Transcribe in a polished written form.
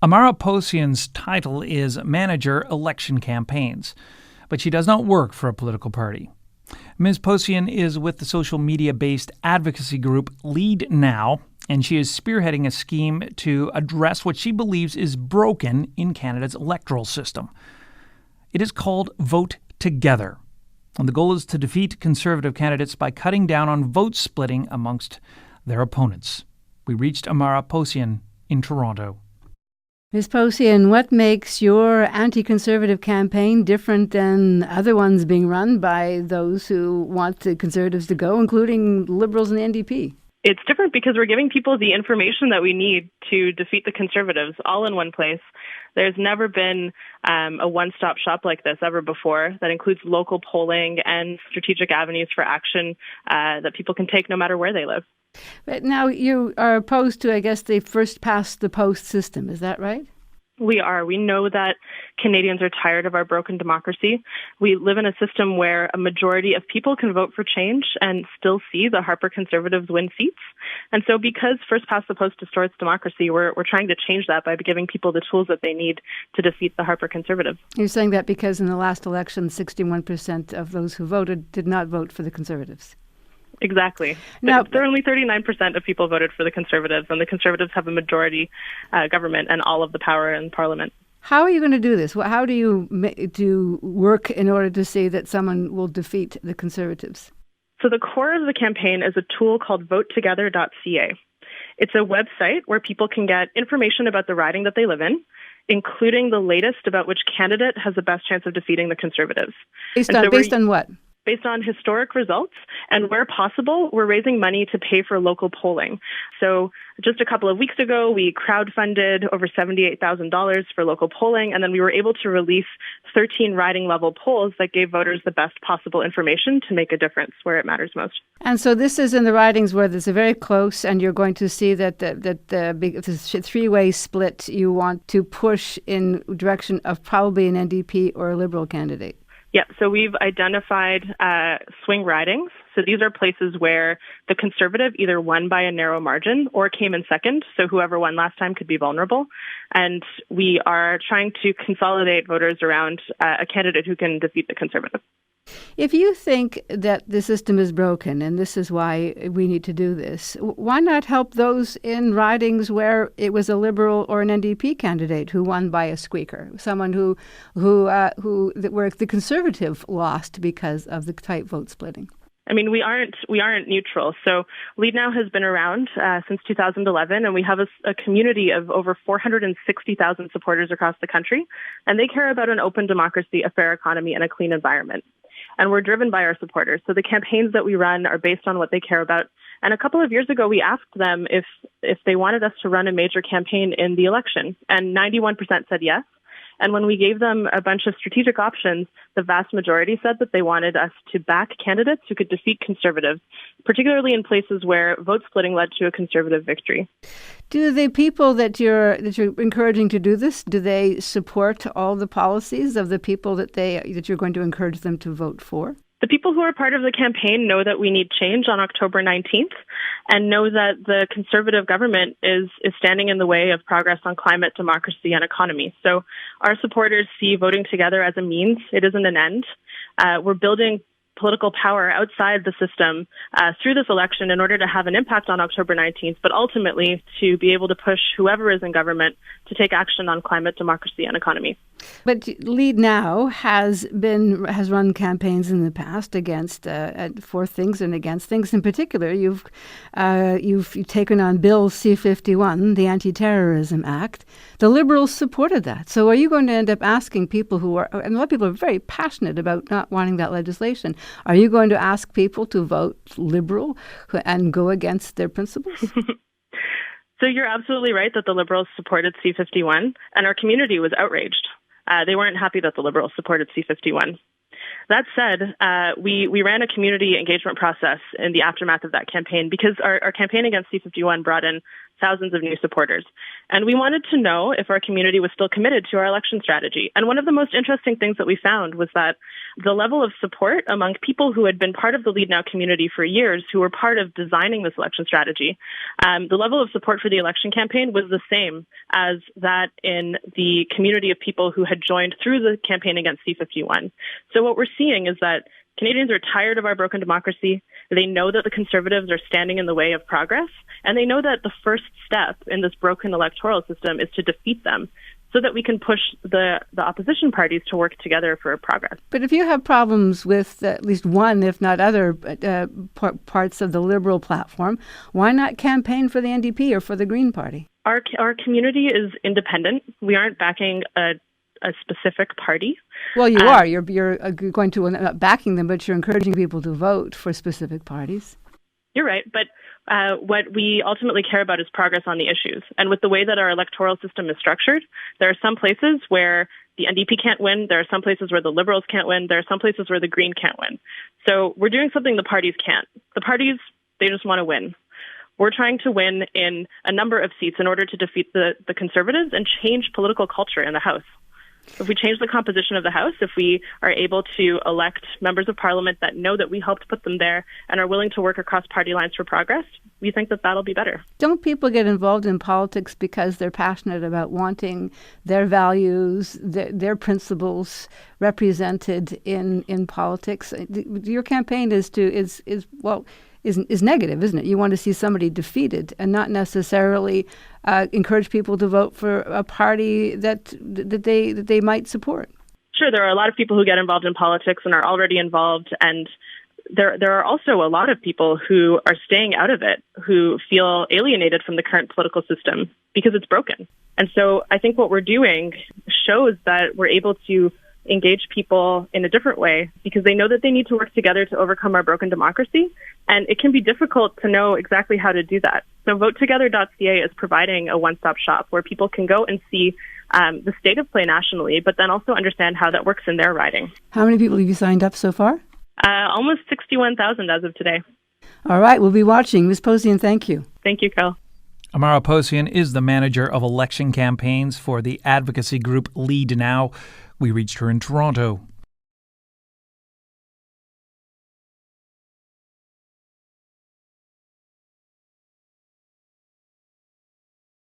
Amara Possian's title is Manager Election Campaigns, but she does not work for a political party. Ms. Possian is with the social media-based advocacy group Leadnow, and she is spearheading a scheme to address what she believes is broken in Canada's electoral system. It is called Vote Together, and the goal is to defeat Conservative candidates by cutting down on vote splitting amongst their opponents. We reached Amara Possian in Toronto. Ms. Possian, what makes your anti-Conservative campaign different than other ones being run by those who want the Conservatives to go, including Liberals and the NDP? It's different because we're giving people the information that we need to defeat the Conservatives all in one place. There's never been a one-stop shop like this ever before that includes local polling and strategic avenues for action that people can take no matter where they live. But now you are opposed to, I guess, the first-past-the-post system. Is that right? We are. We know that Canadians are tired of our broken democracy. We live in a system where a majority of people can vote for change and still see the Harper Conservatives win seats. And so because first past the post distorts democracy, we're trying to change that by giving people the tools that they need to defeat the Harper Conservatives. You're saying that because in the last election, 61% of those who voted did not vote for the Conservatives. Exactly. Now, only 39% of people voted for the Conservatives, and the Conservatives have a majority government and all of the power in Parliament. How are you going to do this? How do you do work in order to see that someone will defeat the Conservatives? So the core of the campaign is a tool called VoteTogether.ca. It's a website where people can get information about the riding that they live in, including the latest about which candidate has the best chance of defeating the Conservatives. Based on what? Based on historic results, and where possible, we're raising money to pay for local polling. So just a couple of weeks ago, we crowdfunded over $78,000 for local polling, and then we were able to release 13 riding-level polls that gave voters the best possible information to make a difference where it matters most. And so this is in the ridings where there's a very close, and you're going to see that the three-way split you want to push in direction of probably an NDP or a Liberal candidate. Yeah, so we've identified swing ridings. So these are places where the Conservative either won by a narrow margin or came in second. So whoever won last time could be vulnerable. And we are trying to consolidate voters around a candidate who can defeat the Conservative. If you think that the system is broken and this is why we need to do this, why not help those in ridings where it was a Liberal or an NDP candidate who won by a squeaker, someone where the Conservative lost because of the tight vote splitting? I mean, we aren't neutral. So Leadnow has been around since 2011, and we have a community of over 460,000 supporters across the country, and they care about an open democracy, a fair economy, and a clean environment. And we're driven by our supporters. So the campaigns that we run are based on what they care about. And a couple of years ago, we asked them if they wanted us to run a major campaign in the election, and 91% said yes. And when we gave them a bunch of strategic options, the vast majority said that they wanted us to back candidates who could defeat Conservatives, particularly in places where vote splitting led to a Conservative victory. Do the people that you're encouraging to do this, do they support all the policies of the people that you're going to encourage them to vote for? The people who are part of the campaign know that we need change on October 19th and know that the Conservative government is standing in the way of progress on climate, democracy, and economy. So our supporters see voting together as a means. It isn't an end. We're building political power outside the system through this election in order to have an impact on October 19th, but ultimately to be able to push whoever is in government to take action on climate, democracy, and economy. But Leadnow has run campaigns in the past against for things and against things. In particular, you've taken on Bill C-51, the Anti-Terrorism Act. The Liberals supported that. So are you going to end up asking people and a lot of people are very passionate about not wanting that legislation. Are you going to ask people to vote Liberal and go against their principles? So you're absolutely right that the Liberals supported C-51, and our community was outraged. They weren't happy that the Liberals supported C-51. That said, we ran a community engagement process in the aftermath of that campaign because our campaign against C-51 brought in thousands of new supporters. And we wanted to know if our community was still committed to our election strategy. And one of the most interesting things that we found was that the level of support among people who had been part of the Leadnow community for years, who were part of designing this election strategy, the level of support for the election campaign was the same as that in the community of people who had joined through the campaign against C-51. So what we're seeing is that Canadians are tired of our broken democracy. They know that the Conservatives are standing in the way of progress, and they know that the first step in this broken electoral system is to defeat them, so that we can push the opposition parties to work together for progress. But if you have problems with at least one, if not other, parts of the Liberal platform, why not campaign for the NDP or for the Green Party? Our community is independent. We aren't backing a specific party. Well, you are. You're going to, not backing them, but you're encouraging people to vote for specific parties. You're right, but what we ultimately care about is progress on the issues. And with the way that our electoral system is structured, there are some places where the NDP can't win. There are some places where the Liberals can't win. There are some places where the Green can't win. So we're doing something the parties can't. The parties, they just want to win. We're trying to win in a number of seats in order to defeat the Conservatives and change political culture in the House. If we change the composition of the House, if we are able to elect members of Parliament that know that we helped put them there and are willing to work across party lines for progress, we think that that'll be better. Don't people get involved in politics because they're passionate about wanting their values, their principles represented in politics? Your campaign is negative, isn't it? You want to see somebody defeated and not necessarily encourage people to vote for a party that they might support. Sure, there are a lot of people who get involved in politics and are already involved, and there are also a lot of people who are staying out of it, who feel alienated from the current political system because it's broken. And so I think what we're doing shows that we're able to engage people in a different way because they know that they need to work together to overcome our broken democracy. And it can be difficult to know exactly how to do that. So VoteTogether.ca is providing a one-stop shop where people can go and see the state of play nationally, but then also understand how that works in their riding. How many people have you signed up so far? Almost 61,000 as of today. All right, we'll be watching. Ms. Possian, thank you. Thank you, Carl. Amara Possian is the manager of election campaigns for the advocacy group Leadnow. We reached her in Toronto.